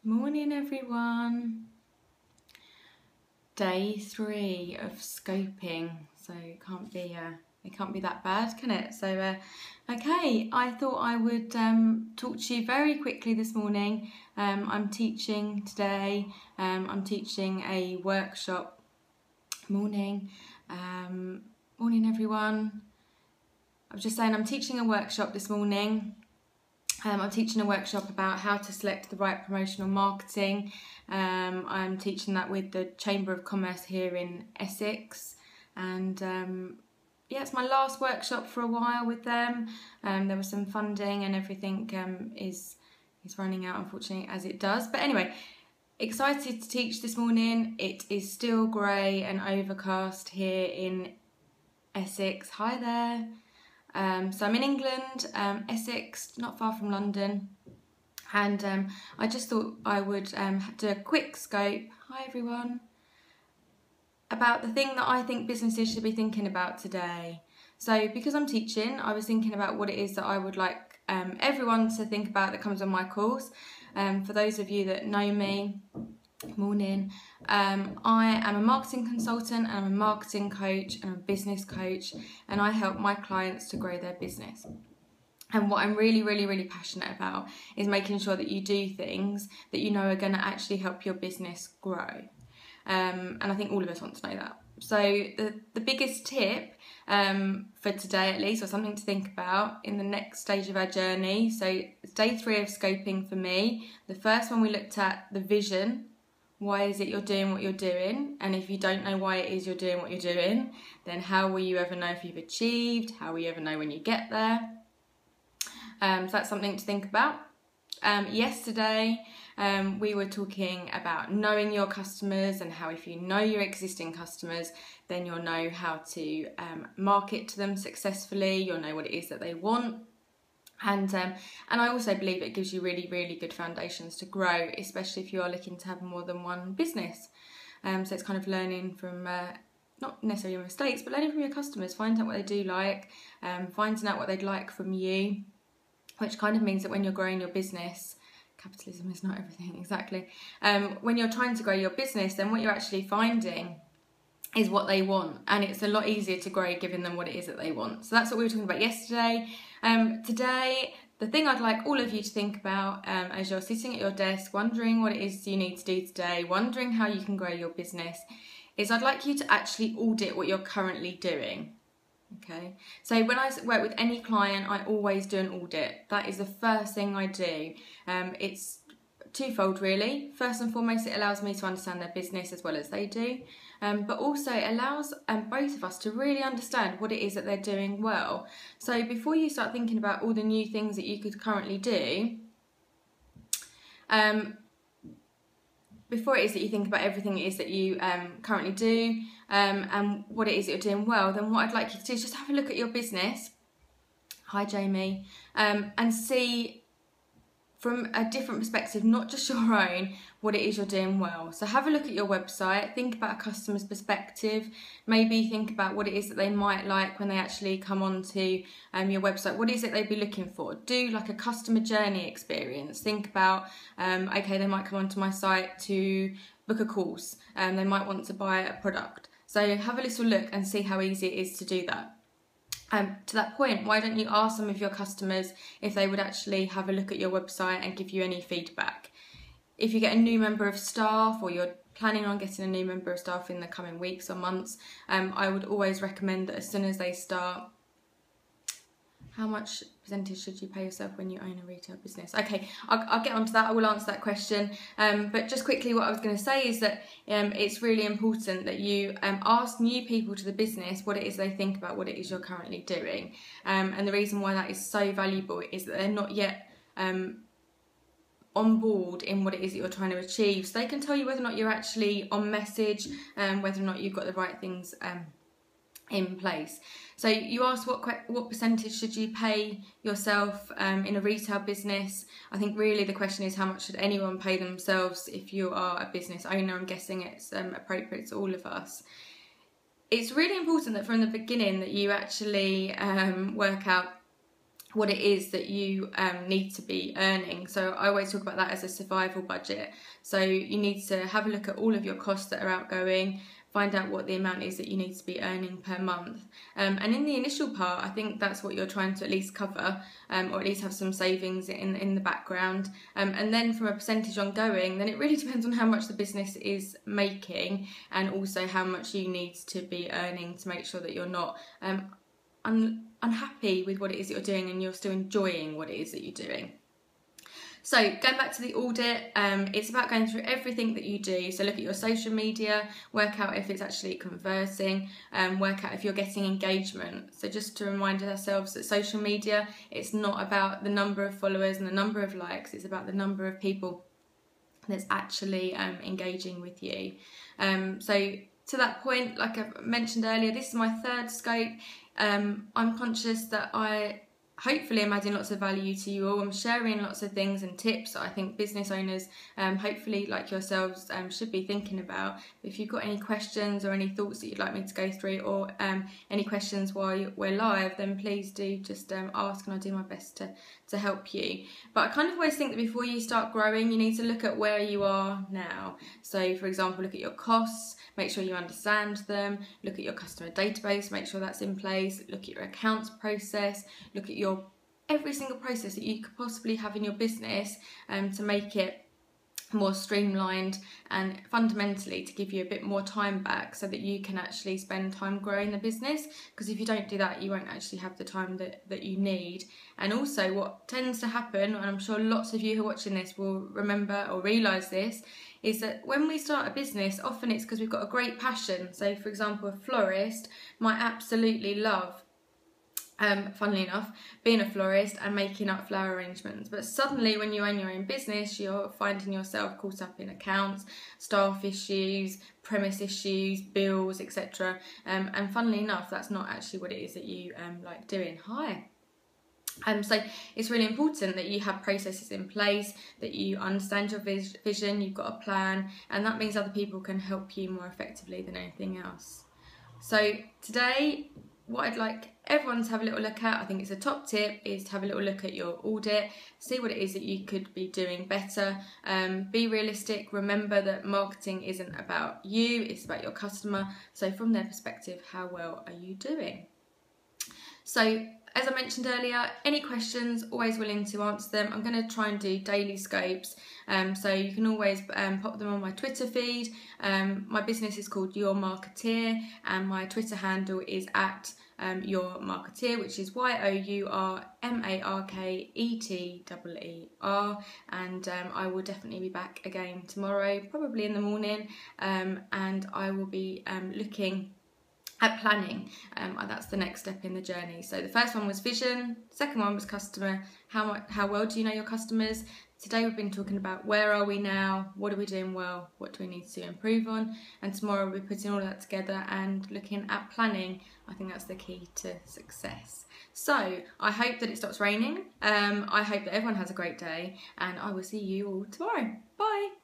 Morning everyone. Day 3 of scoping, so it can't be that bad, can it? So okay, I thought I would talk to you very quickly this morning. I'm teaching today. I'm teaching a workshop. Morning everyone. I was just saying I'm teaching a workshop this morning. I'm teaching a workshop about how to select the right promotional marketing. I'm teaching that with the Chamber of Commerce here in Essex, and yeah, it's my last workshop for a while with them. There was some funding and everything is running out, unfortunately, as it does. But anyway, excited to teach this morning. It is still grey and overcast here in Essex. Hi there. So I'm in England, Essex, not far from London, and I just thought I would do a quick scope, hi everyone, about the thing that I think businesses should be thinking about today. So because I'm teaching, I was thinking about what it is that I would like everyone to think about that comes on my course. For those of you that know me, morning. I am a marketing consultant, and I'm a marketing coach, and I'm a business coach, and I help my clients to grow their business. And what I'm really passionate about is making sure that you do things that you know are going to actually help your business grow. And I think all of us want to know that. So the biggest tip for today, at least, or something to think about in the next stage of our journey. So it's day 3 of scoping for me. The first one we looked at the vision. Why is it you're doing what you're doing? And if you don't know why it is you're doing what you're doing, then how will you ever know if you've achieved? How will you ever know when you get there? So that's something to think about. Yesterday, we were talking about knowing your customers, and how if you know your existing customers, then you'll know how to market to them successfully. You'll know what it is that they want. And I also believe it gives you really good foundations to grow, especially if you are looking to have more than one business. So it's kind of learning from, not necessarily your mistakes, but learning from your customers, finding out what they do like, finding out what they'd like from you, which kind of means that when you're growing your business, capitalism is not everything, exactly. When you're trying to grow your business, then what you're actually finding is what they want, and it's a lot easier to grow giving them what it is that they want. So that's what we were talking about yesterday. Today, the thing I'd like all of you to think about as you're sitting at your desk, wondering what it is you need to do today, wondering how you can grow your business, is I'd like you to actually audit what you're currently doing. Okay, so when I work with any client, I always do an audit. That is the first thing I do. It's twofold really. First and foremost, it allows me to understand their business as well as they do, but also it allows both of us to really understand what it is that they're doing well. So before you start thinking about all the new things that you could currently do, before it is that you think about everything it is that you currently do and what it is that you're doing well, then what I'd like you to do is just have a look at your business. Hi Jamie, and see from a different perspective, not just your own, what it is you're doing well. So have a look at your website, think about a customer's perspective, maybe think about what it is that they might like when they actually come onto your website. What is it they'd be looking for? Do like a customer journey experience. Think about, okay, they might come onto my site to book a course, and they might want to buy a product. So have a little look and see how easy it is to do that. To that point, why don't you ask some of your customers if they would actually have a look at your website and give you any feedback? If you get a new member of staff, or you're planning on getting a new member of staff in the coming weeks or months, I would always recommend that as soon as they start, how much percentage should you pay yourself when you own a retail business? Okay, I'll get onto that. I will answer that question. But just quickly, what I was going to say is that it's really important that you ask new people to the business what it is they think about what it is you're currently doing. And the reason why that is so valuable is that they're not yet on board in what it is that you're trying to achieve. So they can tell you whether or not you're actually on message, whether or not you've got the right things in place. So you asked what percentage should you pay yourself in a retail business. I think really the question is, how much should anyone pay themselves if you are a business owner? I'm guessing it's appropriate to all of us. It's really important that from the beginning that you actually work out what it is that you need to be earning. So I always talk about that as a survival budget. So you need to have a look at all of your costs that are outgoing, find out what the amount is that you need to be earning per month. And in the initial part, I think that's what you're trying to at least cover, or at least have some savings in the background. And then from a percentage ongoing, then it really depends on how much the business is making, and also how much you need to be earning to make sure that you're not unhappy with what it is that you're doing and you're still enjoying what it is that you're doing. So going back to the audit, it's about going through everything that you do. So look at your social media, work out if it's actually converting, work out if you're getting engagement. So just to remind ourselves that social media, it's not about the number of followers and the number of likes, it's about the number of people that's actually engaging with you. So to that point, like I mentioned earlier, this is my third scope. I'm conscious that hopefully I'm adding lots of value to you all. I'm sharing lots of things and tips that I think business owners, hopefully like yourselves, should be thinking about. If you've got any questions or any thoughts that you'd like me to go through, or any questions while we're live, then please do just ask, and I'll do my best to help you. But I kind of always think that before you start growing, you need to look at where you are now. So for example, look at your costs, make sure you understand them, look at your customer database, make sure that's in place, look at your accounts process, look at every single process that you could possibly have in your business, to make it more streamlined and fundamentally to give you a bit more time back so that you can actually spend time growing the business. Because if you don't do that, you won't actually have the time that you need. And also what tends to happen, and I'm sure lots of you who are watching this will remember or realise this, is that when we start a business, often it's because we've got a great passion. So for example, a florist might absolutely love, funnily enough, being a florist and making up flower arrangements. But suddenly when you own your own business, you're finding yourself caught up in accounts, staff issues, premise issues, bills, etc. And funnily enough, that's not actually what it is that you like doing. So it's really important that you have processes in place, that you understand your vision, you've got a plan, and that means other people can help you more effectively than anything else. So today, what I'd like everyone to have a little look at, I think it's a top tip, is to have a little look at your audit, see what it is that you could be doing better, be realistic, remember that marketing isn't about you, it's about your customer. So from their perspective, how well are you doing? So as I mentioned earlier, any questions, always willing to answer them. I'm going to try and do daily scopes, so you can always pop them on my Twitter feed. My business is called Your Marketeer, and my Twitter handle is at Your Marketeer, which is YOURMARKETEER, and I will definitely be back again tomorrow, probably in the morning, and I will be looking at planning. That's the next step in the journey. So the first one was vision, second one was customer, how well do you know your customers. Today we've been talking about where are we now, what are we doing well, what do we need to improve on, and tomorrow we'll be putting all that together and looking at planning. I think that's the key to success. So I hope that it stops raining, I hope that everyone has a great day, and I will see you all tomorrow. Bye!